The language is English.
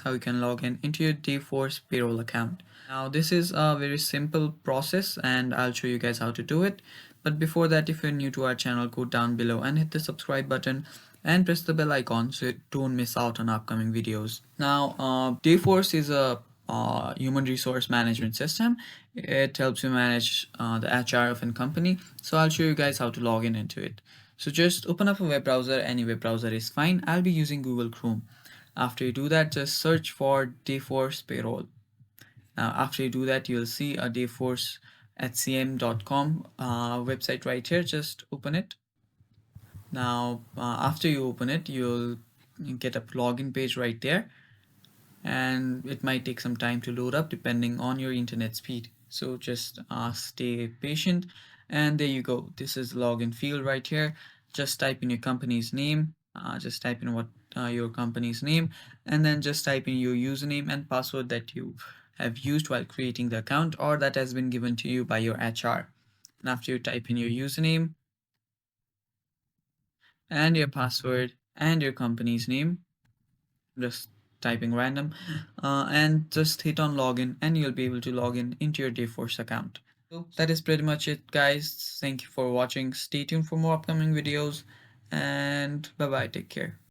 how you can log in into your Dayforce payroll account. Now this is a very simple process and I'll show you guys how to do it. But before that, if you're new to our channel, go down below and hit the subscribe button and press the bell icon so you don't miss out on upcoming videos. Now Dayforce is a human resource management system. It helps you manage the HR of a company. So I'll show you guys how to log in into it. So just open up a web browser. Any web browser is fine. I'll be using Google Chrome. After you do that, just search for Dayforce Payroll. Now after you do that, you'll see a DayforceHCM.com website right here. Just open it. Now after you open it, you'll get a login page right there, and it might take some time to load up depending on your internet speed. So just stay patient, and there you go. This is the login field right here. Just type in your company's name. Just type in what your company's name, and then just type in your username and password that you have used while creating the account or that has been given to you by your HR. And after you type in your username and your password and your company's name, just typing random, and just hit on login and you'll be able to log in into your Dayforce account. So that is pretty much it, guys. Thank you for watching. Stay tuned for more upcoming videos, and bye bye, take care.